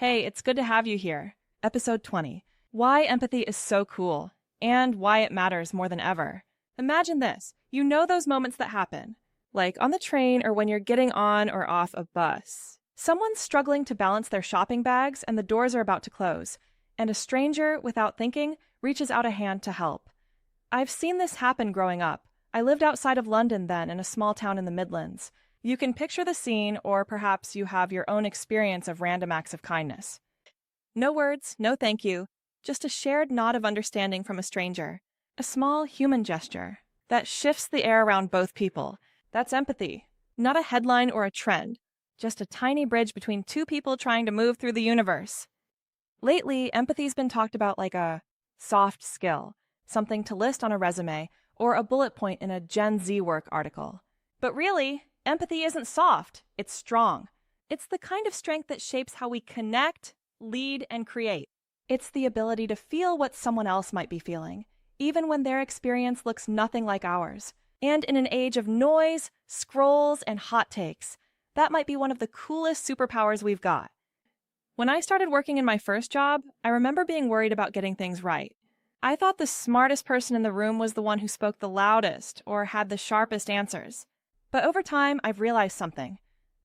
Hey, it's good to have you here. Episode 20. Why empathy is so cool and why it matters more than ever. Imagine this. You know those moments that happen, like on the train or when you're getting on or off a bus. Someone's struggling to balance their shopping bags and the doors are about to close, and a stranger, without thinking, reaches out a hand to help. I've seen this happen growing up. I lived outside of London then in a small town in the Midlands. You can picture the scene, or perhaps you have your own experience of random acts of kindness. No words, no thank you, just a shared nod of understanding from a stranger. A small human gesture that shifts the air around both people. That's empathy. Not a headline or a trend, just a tiny bridge between two people trying to move through the universe. Lately, empathy's been talked about like a soft skill, something to list on a resume, or a bullet point in a Gen Z work article. But really, empathy isn't soft, it's strong. It's the kind of strength that shapes how we connect, lead, and create. It's the ability to feel what someone else might be feeling, even when their experience looks nothing like ours. And in an age of noise, scrolls, and hot takes, that might be one of the coolest superpowers we've got. When I started working in my first job, I remember being worried about getting things right. I thought the smartest person in the room was the one who spoke the loudest or had the sharpest answers. But over time, I've realized something.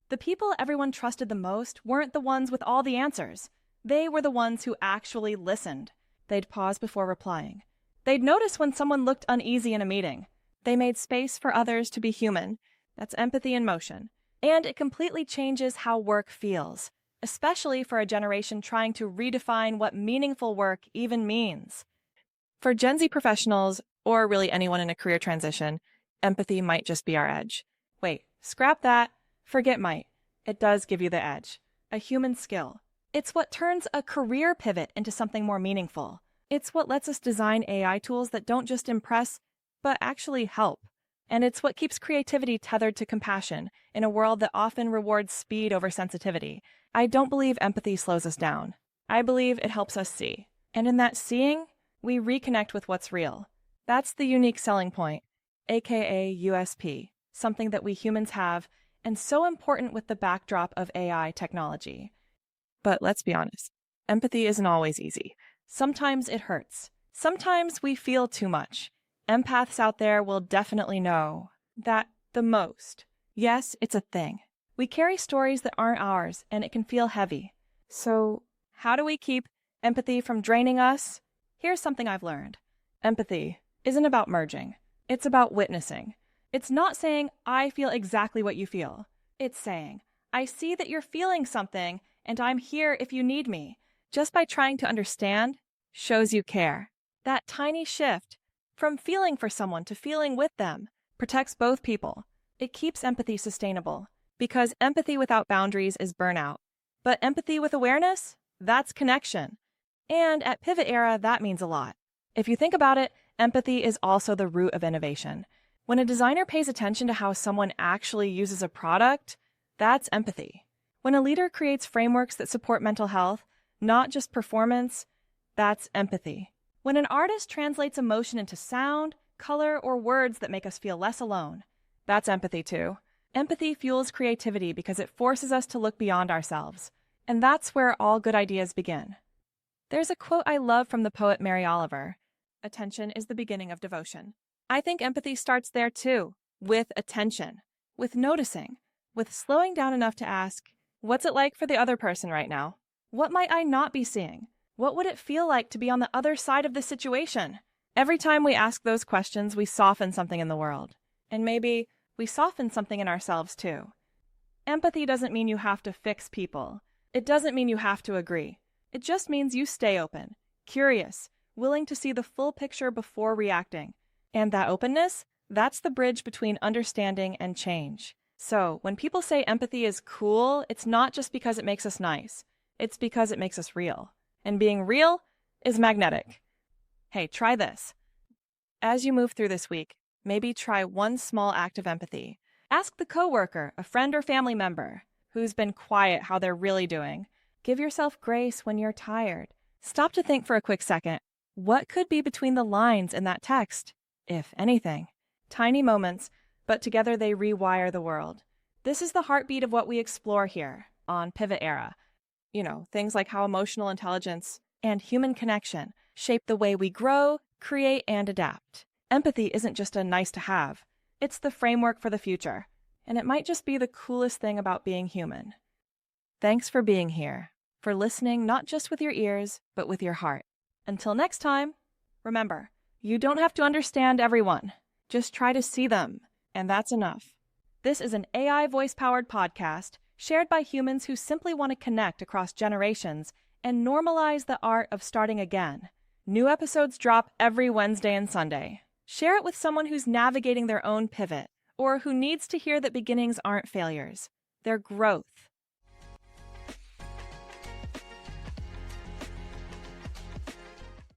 The people everyone trusted the most weren't the ones with all the answers. They were the ones who actually listened. They'd pause before replying. They'd notice when someone looked uneasy in a meeting. They made space for others to be human. That's empathy in motion. And it completely changes how work feels, especially for a generation trying to redefine what meaningful work even means. For Gen Z professionals, or really anyone in a career transition, empathy might just be our edge. Wait, scrap that. Forget might. It does give you the edge. A human skill. It's what turns a career pivot into something more meaningful. It's what lets us design AI tools that don't just impress, but actually help. And it's what keeps creativity tethered to compassion in a world that often rewards speed over sensitivity. I don't believe empathy slows us down. I believe it helps us see. And in that seeing, we reconnect with what's real. That's the unique selling point, aka USP. Something that we humans have, and so important with the backdrop of AI technology. But let's be honest, empathy isn't always easy. Sometimes it hurts. Sometimes we feel too much. Empaths out there will definitely know that the most. Yes, it's a thing. We carry stories that aren't ours, and it can feel heavy. So, how do we keep empathy from draining us? Here's something I've learned. Empathy isn't about merging. It's about witnessing. It's not saying, I feel exactly what you feel. It's saying, I see that you're feeling something, and I'm here if you need me. Just by trying to understand, shows you care. That tiny shift, from feeling for someone to feeling with them, protects both people. It keeps empathy sustainable, because empathy without boundaries is burnout. But empathy with awareness, that's connection. And at Pivot Era, that means a lot. If you think about it, empathy is also the root of innovation. When a designer pays attention to how someone actually uses a product, that's empathy. When a leader creates frameworks that support mental health, not just performance, that's empathy. When an artist translates emotion into sound, color, or words that make us feel less alone, that's empathy too. Empathy fuels creativity because it forces us to look beyond ourselves. And that's where all good ideas begin. There's a quote I love from the poet Mary Oliver. Attention is the beginning of devotion. I think empathy starts there too, with attention, with noticing, with slowing down enough to ask, what's it like for the other person right now? What might I not be seeing? What would it feel like to be on the other side of the situation? Every time we ask those questions, we soften something in the world. And maybe we soften something in ourselves too. Empathy doesn't mean you have to fix people. It doesn't mean you have to agree. It just means you stay open, curious, willing to see the full picture before reacting. And that openness, that's the bridge between understanding and change. So, when people say empathy is cool, it's not just because it makes us nice. It's because it makes us real. And being real is magnetic. Hey, try this. As you move through this week, maybe try one small act of empathy. Ask the coworker, a friend or family member, who's been quiet how they're really doing. Give yourself grace when you're tired. Stop to think for a quick second. What could be between the lines in that text? If anything. Tiny moments, but together they rewire the world. This is the heartbeat of what we explore here on Pivot Era. things like how emotional intelligence and human connection shape the way we grow, create, and adapt. Empathy isn't just a nice to have, it's the framework for the future, and it might just be the coolest thing about being human. Thanks for being here, for listening not just with your ears, but with your heart. Until next time, remember, you don't have to understand everyone. Just try to see them, and that's enough. This is an AI voice-powered podcast shared by humans who simply want to connect across generations and normalize the art of starting again. New episodes drop every Wednesday and Sunday. Share it with someone who's navigating their own pivot or who needs to hear that beginnings aren't failures. They're growth.